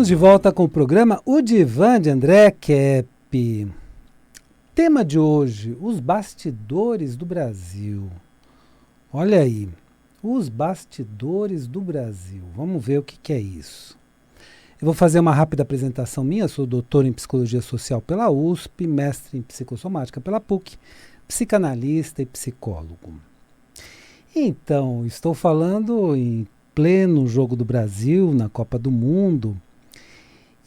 Estamos de volta com o programa O Divã de André Kepp. Tema de hoje, os bastidores do Brasil. Olha aí, os bastidores do Brasil. Vamos ver o que é isso. Eu vou fazer uma rápida apresentação minha. Sou doutor em Psicologia Social pela USP, mestre em Psicossomática pela PUC, psicanalista e psicólogo. Então, estou falando em pleno Jogo do Brasil, na Copa do Mundo.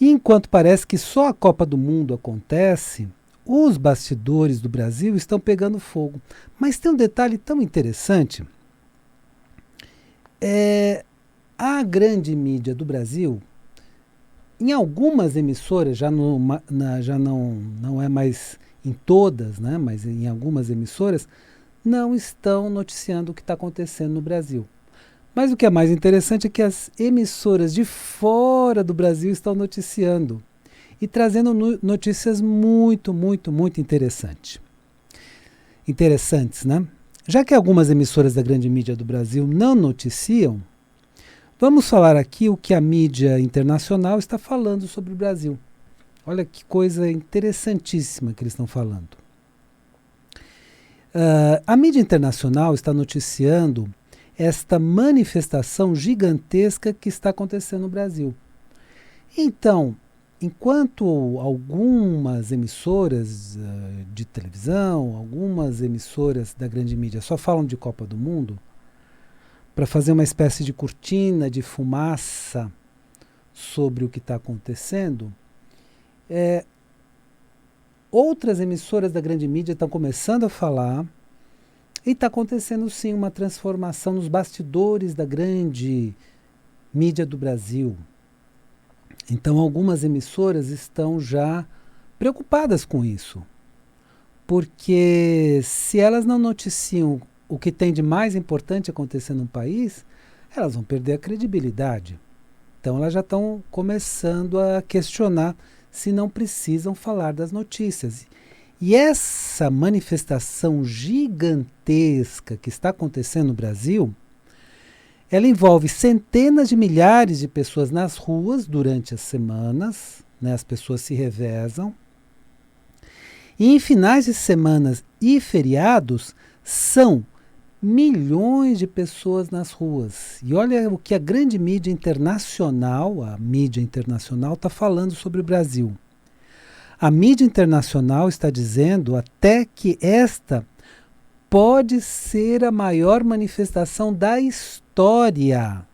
E enquanto parece que só a Copa do Mundo acontece, os bastidores do Brasil estão pegando fogo. Mas tem um detalhe tão interessante. A grande mídia do Brasil, em algumas emissoras, já não é mais em todas, né, mas em algumas emissoras, não estão noticiando o que está acontecendo no Brasil. Mas o que é mais interessante é que as emissoras de fora do Brasil estão noticiando e trazendo notícias muito interesantes, né? Já que algumas emissoras da grande mídia do Brasil não noticiam, vamos falar aqui o que a mídia internacional está falando sobre o Brasil. Olha que coisa interessantíssima que eles estão falando. A mídia internacional está noticiando esta manifestação gigantesca que está acontecendo no Brasil. Então, enquanto algumas emissoras de televisão, algumas emissoras da grande mídia só falam de Copa do Mundo, para fazer uma espécie de cortina de fumaça sobre o que está acontecendo, outras emissoras da grande mídia estão começando a falar. E está acontecendo sim uma transformação nos bastidores da grande mídia do Brasil. Então algumas emissoras estão já preocupadas com isso. Porque se elas não noticiam o que tem de mais importante acontecendo no país, elas vão perder a credibilidade. Então elas já estão começando a questionar se não precisam falar das notícias. E essa manifestação gigantesca que está acontecendo no Brasil, ela envolve centenas de milhares de pessoas nas ruas durante as semanas, né? As pessoas se revezam. E em finais de semanas e feriados, são milhões de pessoas nas ruas. E olha o que a grande mídia internacional, está falando sobre o Brasil. A mídia internacional está dizendo até que esta pode ser a maior manifestação da história.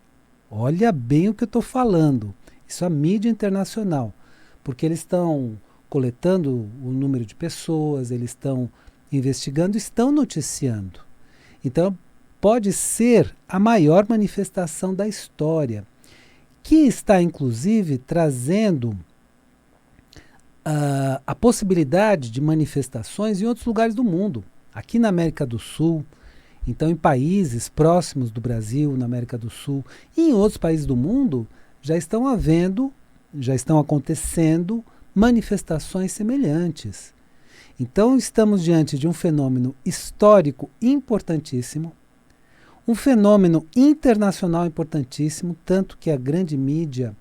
Olha bem o que eu estou falando. Isso é a mídia internacional. Porque eles estão coletando o número de pessoas, eles estão investigando, estão noticiando. Então, pode ser a maior manifestação da história, que está, inclusive, trazendo a possibilidade de manifestações em outros lugares do mundo. Aqui na América do Sul, então em países próximos do Brasil, na América do Sul, e em outros países do mundo, já estão acontecendo manifestações semelhantes. Então estamos diante de um fenômeno histórico importantíssimo, um fenômeno internacional importantíssimo, tanto que a grande mídia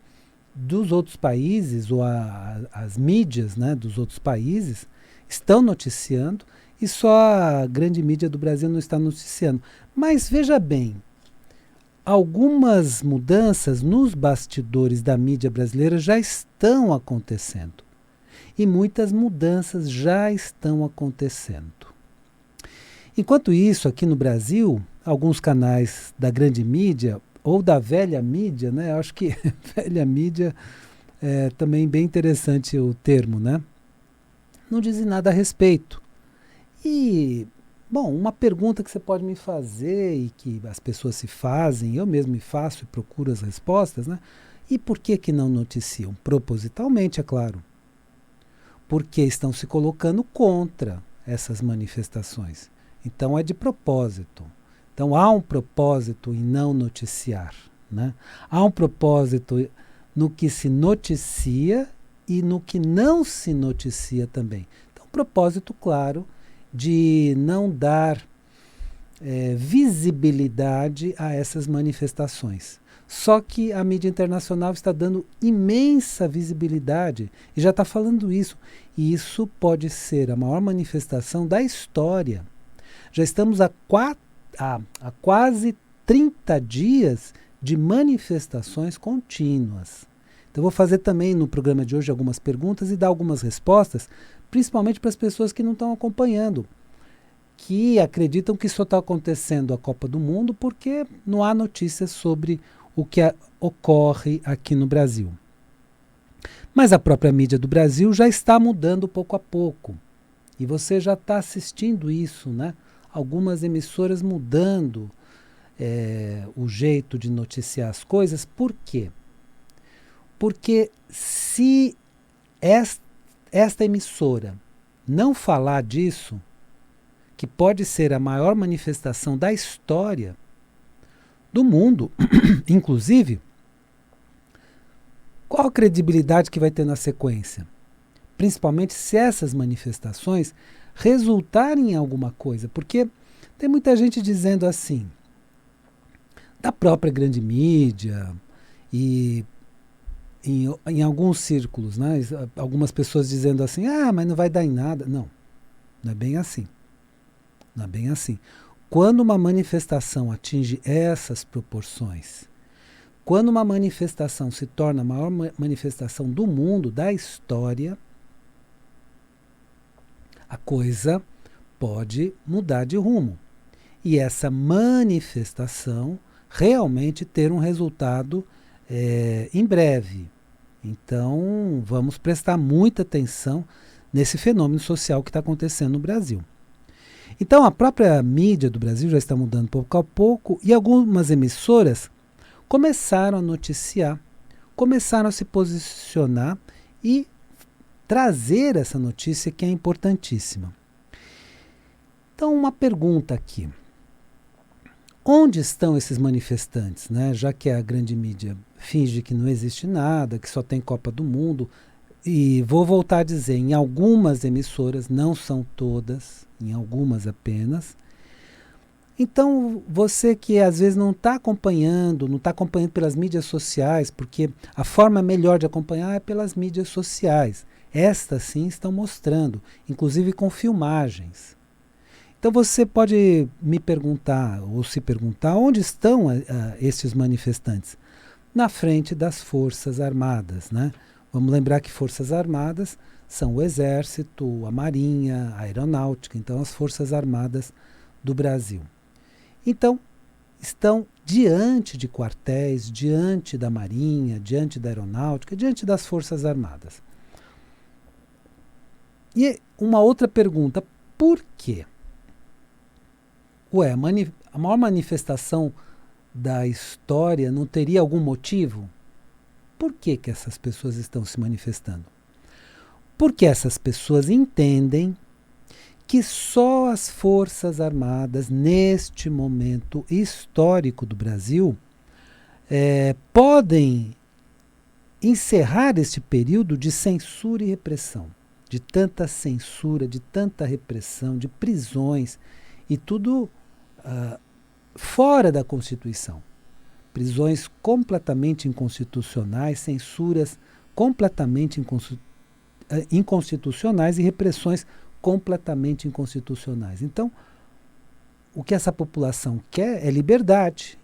dos outros países, ou as mídias, né, dos outros países, estão noticiando, e só a grande mídia do Brasil não está noticiando. Mas veja bem, algumas mudanças nos bastidores da mídia brasileira já estão acontecendo. E muitas mudanças já estão acontecendo. Enquanto isso, aqui no Brasil, alguns canais da grande mídia, ou da velha mídia, né? Eu acho que velha mídia é também bem interessante o termo, né? Não dizem nada a respeito. E, bom, uma pergunta que você pode me fazer e que as pessoas se fazem, eu mesmo me faço e procuro as respostas, né? E por que não noticiam? Propositalmente, é claro. Porque estão se colocando contra essas manifestações. Então é de propósito. Então há um propósito em não noticiar, né? Há um propósito no que se noticia e no que não se noticia também. Então, propósito, claro, de não dar visibilidade a essas manifestações. Só que a mídia internacional está dando imensa visibilidade e já está falando isso. E isso pode ser a maior manifestação da história. Já estamos há quase 30 dias de manifestações contínuas. Então, eu vou fazer também no programa de hoje algumas perguntas e dar algumas respostas, principalmente para as pessoas que não estão acompanhando, que acreditam que só está acontecendo a Copa do Mundo porque não há notícias sobre o que ocorre aqui no Brasil. Mas a própria mídia do Brasil já está mudando pouco a pouco. E você já está assistindo isso, né? Algumas emissoras mudando o jeito de noticiar as coisas. Por quê? Porque se esta emissora não falar disso, que pode ser a maior manifestação da história do mundo, inclusive, qual a credibilidade que vai ter na sequência? Principalmente se essas manifestações resultarem em alguma coisa. Porque tem muita gente dizendo assim, da própria grande mídia e em alguns círculos, né, algumas pessoas dizendo assim, mas não vai dar em nada. Não, não é bem assim. Não é bem assim. Quando uma manifestação atinge essas proporções, quando uma manifestação se torna a maior manifestação do mundo, da história, a coisa pode mudar de rumo. E essa manifestação realmente ter um resultado em breve. Então, vamos prestar muita atenção nesse fenômeno social que está acontecendo no Brasil. Então, a própria mídia do Brasil já está mudando pouco a pouco e algumas emissoras começaram a noticiar, começaram a se posicionar e trazer essa notícia que é importantíssima. Então, uma pergunta aqui. Onde estão esses manifestantes, né? Já que a grande mídia finge que não existe nada, que só tem Copa do Mundo. E vou voltar a dizer, em algumas emissoras, não são todas, em algumas apenas. Então, você que às vezes não está acompanhando pelas mídias sociais, porque a forma melhor de acompanhar é pelas mídias sociais. Estas sim estão mostrando, inclusive com filmagens. Então você pode me perguntar, ou se perguntar, onde estão esses manifestantes? Na frente das Forças Armadas, né? Vamos lembrar que Forças Armadas são o Exército, a Marinha, a Aeronáutica, então as Forças Armadas do Brasil. Então, estão diante de quartéis, diante da Marinha, diante da Aeronáutica, diante das Forças Armadas. E uma outra pergunta, por quê? A maior manifestação da história não teria algum motivo? Por que essas pessoas estão se manifestando? Porque essas pessoas entendem que só as Forças Armadas, neste momento histórico do Brasil, podem encerrar este período de censura e repressão, de tanta censura, de tanta repressão, de prisões, e tudo fora da Constituição. Prisões completamente inconstitucionais, censuras completamente inconstitucionais e repressões completamente inconstitucionais. Então, o que essa população quer é liberdade.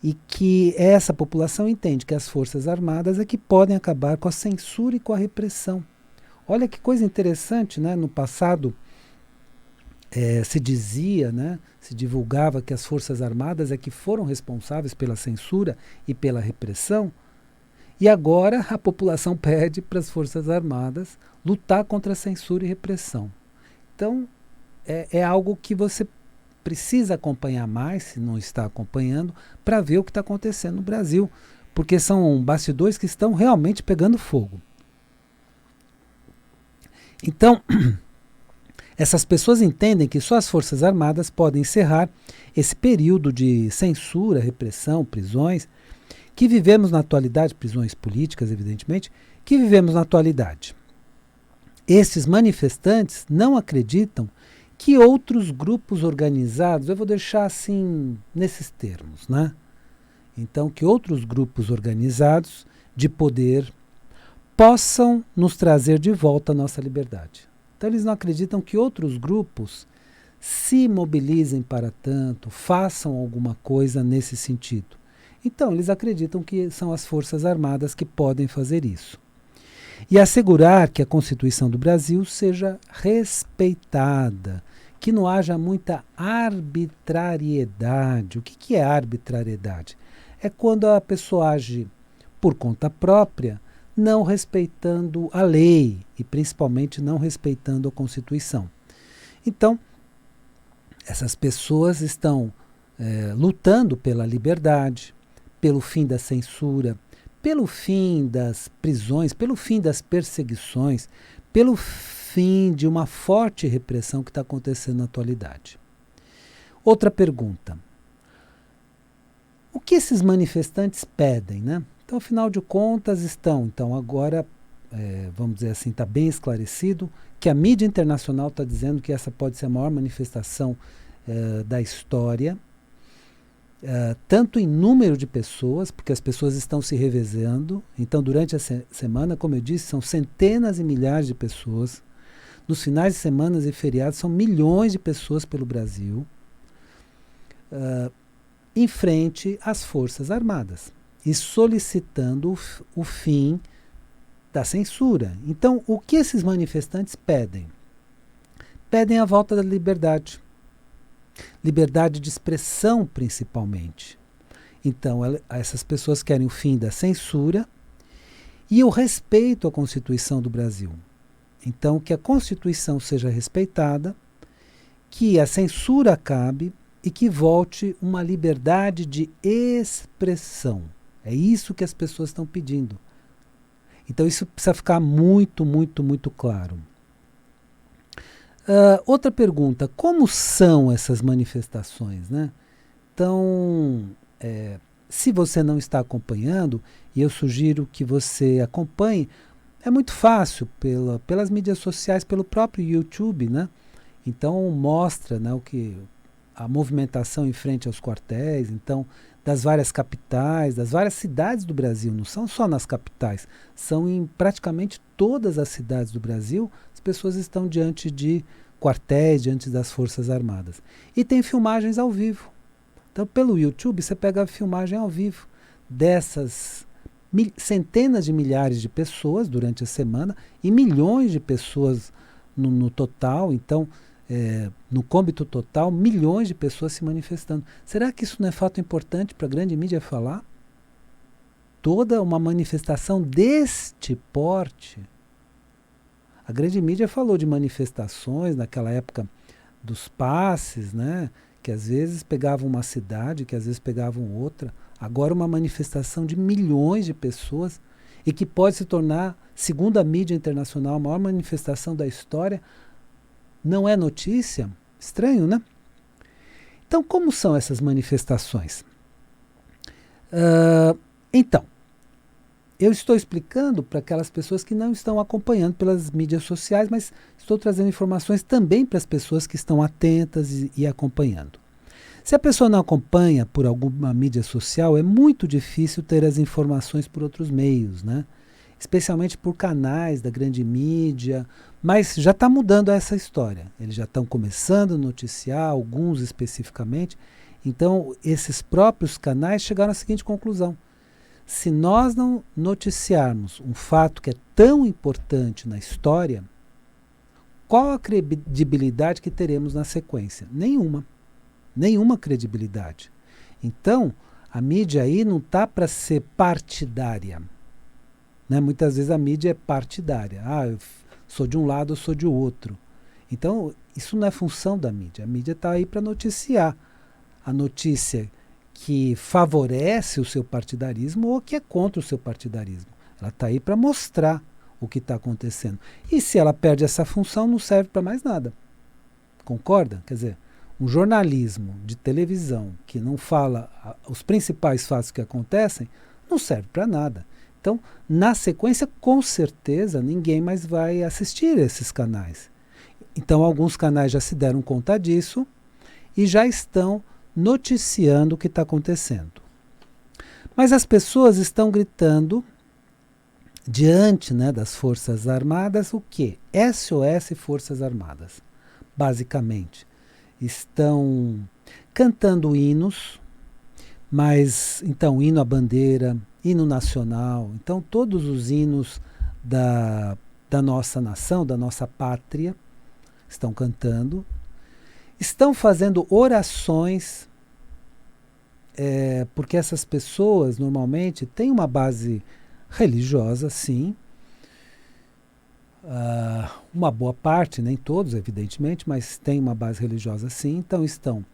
E que essa população entende que as Forças Armadas é que podem acabar com a censura e com a repressão. Olha que coisa interessante, né? No passado se dizia, né, se divulgava que as Forças Armadas é que foram responsáveis pela censura e pela repressão, e agora a população pede para as Forças Armadas lutar contra a censura e repressão. Então, é algo que você precisa acompanhar mais, se não está acompanhando, para ver o que está acontecendo no Brasil, porque são bastidores que estão realmente pegando fogo. Então, essas pessoas entendem que só as Forças Armadas podem encerrar esse período de censura, repressão, prisões, que vivemos na atualidade, prisões políticas, evidentemente, que vivemos na atualidade. Esses manifestantes não acreditam que outros grupos organizados, eu vou deixar assim nesses termos, né? Então, que outros grupos organizados de poder possam nos trazer de volta a nossa liberdade. Então, eles não acreditam que outros grupos se mobilizem para tanto, façam alguma coisa nesse sentido. Então, eles acreditam que são as Forças Armadas que podem fazer isso. E assegurar que a Constituição do Brasil seja respeitada, que não haja muita arbitrariedade. O que é arbitrariedade? É quando a pessoa age por conta própria, não respeitando a lei e principalmente não respeitando a Constituição. Então, essas pessoas estão lutando pela liberdade, pelo fim da censura, pelo fim das prisões, pelo fim das perseguições, pelo fim de uma forte repressão que está acontecendo na atualidade. Outra pergunta. O que esses manifestantes pedem, né? Então, afinal de contas, então agora, vamos dizer assim, está bem esclarecido que a mídia internacional está dizendo que essa pode ser a maior manifestação da história, tanto em número de pessoas, porque as pessoas estão se revezando. Então, durante a semana, como eu disse, são centenas e milhares de pessoas. Nos finais de semanas e feriados, são milhões de pessoas pelo Brasil, em frente às Forças Armadas e solicitando o fim da censura. Então, o que esses manifestantes pedem? Pedem a volta da liberdade. Liberdade de expressão, principalmente. Então, essas pessoas querem o fim da censura e o respeito à Constituição do Brasil. Então, que a Constituição seja respeitada, que a censura acabe e que volte uma liberdade de expressão. É isso que as pessoas estão pedindo. Então, isso precisa ficar muito, muito, muito claro. Outra pergunta, como são essas manifestações, né? Então, se você não está acompanhando, e eu sugiro que você acompanhe, é muito fácil pelas mídias sociais, pelo próprio YouTube, né? Então mostra, né, a movimentação em frente aos quartéis, então das várias capitais, das várias cidades do Brasil, não são só nas capitais, são em praticamente todas as cidades do Brasil, as pessoas estão diante de quartéis, diante das Forças Armadas. E tem filmagens ao vivo. Então, pelo YouTube, você pega a filmagem ao vivo dessas centenas de milhares de pessoas durante a semana e milhões de pessoas no total. Então, no cômbito total, milhões de pessoas se manifestando. Será que isso não é fato importante para a grande mídia falar? Toda uma manifestação deste porte. A grande mídia falou de manifestações naquela época dos passes, né? Que às vezes pegavam uma cidade, que às vezes pegavam outra. Agora uma manifestação de milhões de pessoas e que pode se tornar, segundo a mídia internacional, a maior manifestação da história. Não é notícia? Estranho, né? Então, como são essas manifestações? Então, eu estou explicando para aquelas pessoas que não estão acompanhando pelas mídias sociais, mas estou trazendo informações também para as pessoas que estão atentas e acompanhando. Se a pessoa não acompanha por alguma mídia social, é muito difícil ter as informações por outros meios, né? Especialmente por canais da grande mídia, mas já está mudando essa história. Eles já estão começando a noticiar, alguns especificamente. Então, esses próprios canais chegaram à seguinte conclusão. Se nós não noticiarmos um fato que é tão importante na história, qual a credibilidade que teremos na sequência? Nenhuma. Nenhuma credibilidade. Então, a mídia aí não está para ser partidária. Né? Muitas vezes a mídia é partidária. Eu sou de um lado, eu sou de outro. Então, isso não é função da mídia. A mídia está aí para noticiar. A notícia que favorece o seu partidarismo ou que é contra o seu partidarismo. Ela está aí para mostrar o que está acontecendo. E se ela perde essa função, não serve para mais nada. Concorda? Quer dizer, um jornalismo de televisão que não fala os principais fatos que acontecem, não serve para nada. Então, na sequência, com certeza, ninguém mais vai assistir esses canais. Então, alguns canais já se deram conta disso e já estão noticiando o que está acontecendo. Mas as pessoas estão gritando diante, né, das Forças Armadas o quê? SOS Forças Armadas, basicamente. Estão cantando hinos, mas então hino à bandeira, hino nacional, então todos os hinos da nossa nação, da nossa pátria, estão cantando, estão fazendo orações, porque essas pessoas normalmente têm uma base religiosa, sim, uma boa parte, nem todos, evidentemente, mas tem uma base religiosa, sim, então estão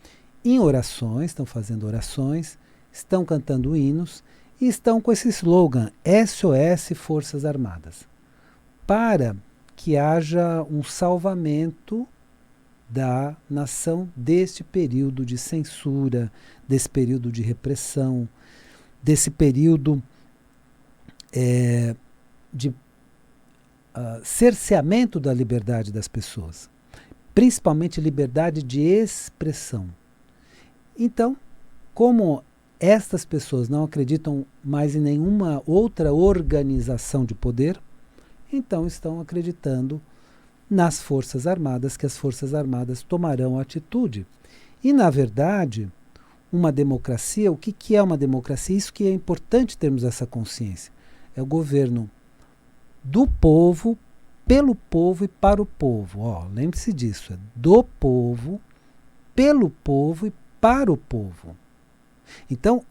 em orações, estão fazendo orações, estão cantando hinos e estão com esse slogan SOS Forças Armadas, para que haja um salvamento da nação deste período de censura, desse período de repressão, desse período de cerceamento da liberdade das pessoas, principalmente liberdade de expressão. Então, como estas pessoas não acreditam mais em nenhuma outra organização de poder, então estão acreditando nas Forças Armadas, que as Forças Armadas tomarão atitude. E, na verdade, uma democracia, o que é uma democracia? Isso que é importante termos essa consciência. É o governo do povo, pelo povo e para o povo. Lembre-se disso, é do povo, pelo povo e para o povo. Então,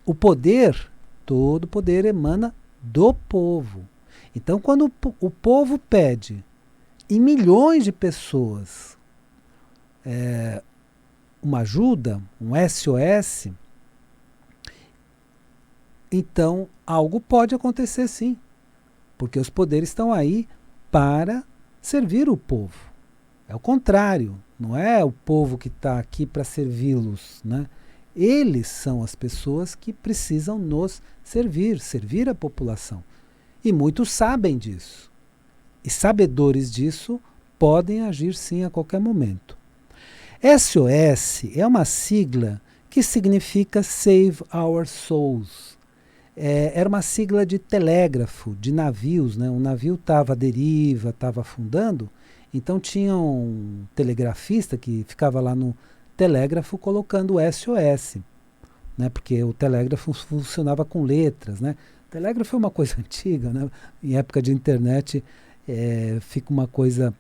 o poder, todo poder emana do povo. Então, quando o povo pede, e milhões de pessoas, uma ajuda, um SOS, então algo pode acontecer sim, porque os poderes estão aí para servir o povo. É o contrário, não é o povo que está aqui para servi-los, né? Eles são as pessoas que precisam nos servir a população. E muitos sabem disso. E sabedores disso podem agir sim a qualquer momento. SOS é uma sigla que significa Save Our Souls. Era uma sigla de telégrafo, de navios, né? Um navio estava à deriva, estava afundando, então tinha um telegrafista que ficava lá no telégrafo colocando SOS, né? Porque o telégrafo funcionava com letras, né? O telégrafo é uma coisa antiga, né? Em época de internet fica uma coisa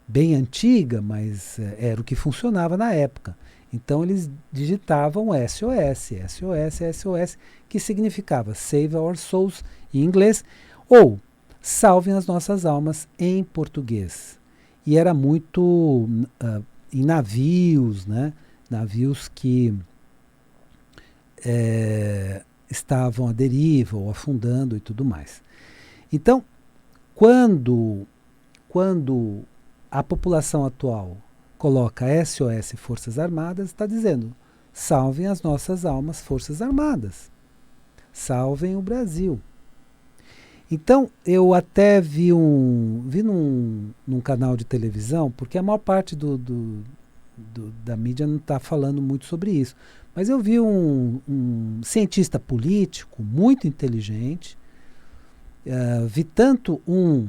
bem antiga, mas era o que funcionava na época. Então eles digitavam SOS, SOS, SOS, que significava Save Our Souls em inglês, ou Salvem as Nossas Almas em português. E era muito em navios, né? Navios que estavam à deriva ou afundando e tudo mais. Então, quando a população atual coloca SOS Forças Armadas, está dizendo, salvem as nossas almas, Forças Armadas. Salvem o Brasil. Então, eu até vi num canal de televisão, porque a maior parte da mídia não está falando muito sobre isso, mas eu vi um cientista político muito inteligente, vi tanto um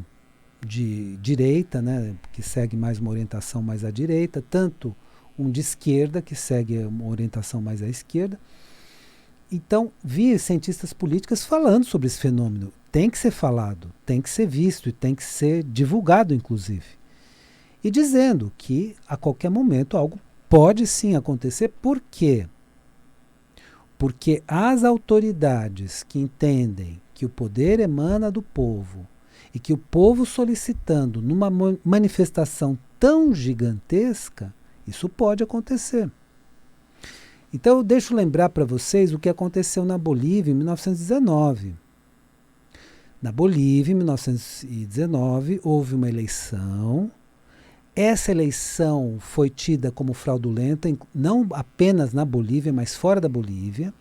de direita, né, que segue mais uma orientação mais à direita, tanto um de esquerda, que segue uma orientação mais à esquerda. Então, vi cientistas políticos falando sobre esse fenômeno. Tem que ser falado, tem que ser visto e tem que ser divulgado, inclusive. E dizendo que, a qualquer momento, algo pode sim acontecer. Por quê? Porque as autoridades que entendem que o poder emana do povo e que o povo solicitando numa manifestação tão gigantesca, isso pode acontecer. Então eu deixo lembrar para vocês o que aconteceu na Bolívia em 1919. Na Bolívia, em 1919, houve uma eleição. Essa eleição foi tida como fraudulenta, não apenas na Bolívia, mas fora da Bolívia.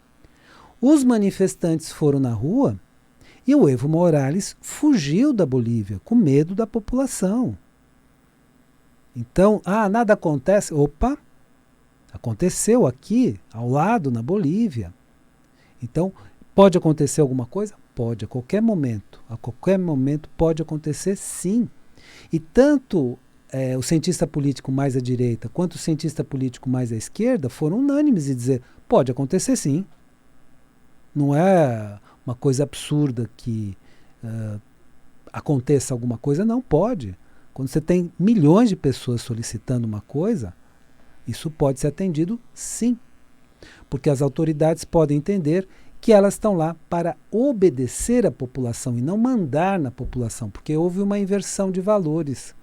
Os manifestantes foram na rua e o Evo Morales fugiu da Bolívia, com medo da população. Então, nada acontece. Opa, aconteceu aqui, ao lado, na Bolívia. Então, Pode acontecer alguma coisa? Pode, a qualquer momento. A qualquer momento pode acontecer, sim. E tanto o cientista político mais à direita quanto o cientista político mais à esquerda foram unânimes em dizer, pode acontecer sim. Não é uma coisa absurda que aconteça alguma coisa, não, pode. Quando você tem milhões de pessoas solicitando uma coisa, isso pode ser atendido sim. Porque as autoridades podem entender que elas estão lá para obedecer à população e não mandar na população, porque houve uma inversão de valores.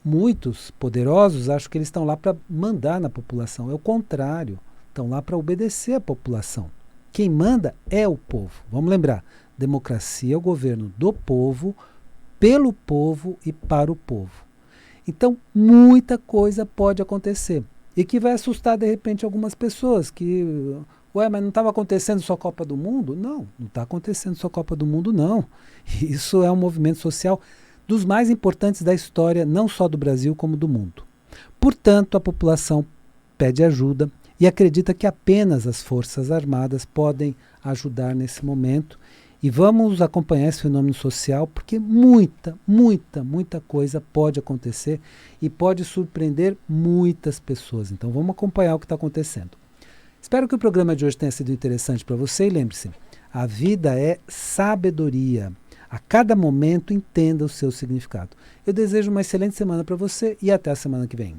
Muitos poderosos acham que eles estão lá para mandar na população. É o contrário. Estão lá para obedecer à população. Quem manda é o povo. Vamos lembrar, democracia é o governo do povo, pelo povo e para o povo. Então, muita coisa pode acontecer. E que vai assustar, de repente, algumas pessoas que... Ué, mas não estava acontecendo só Copa do Mundo? Não, não está acontecendo só Copa do Mundo, não. Isso é um movimento social dos mais importantes da história, não só do Brasil, como do mundo. Portanto, a população pede ajuda e acredita que apenas as Forças Armadas podem ajudar nesse momento. E vamos acompanhar esse fenômeno social, porque muita coisa pode acontecer e pode surpreender muitas pessoas. Então vamos acompanhar o que está acontecendo. Espero que o programa de hoje tenha sido interessante para você e lembre-se, a vida é sabedoria. A cada momento entenda o seu significado. Eu desejo uma excelente semana para você e até a semana que vem.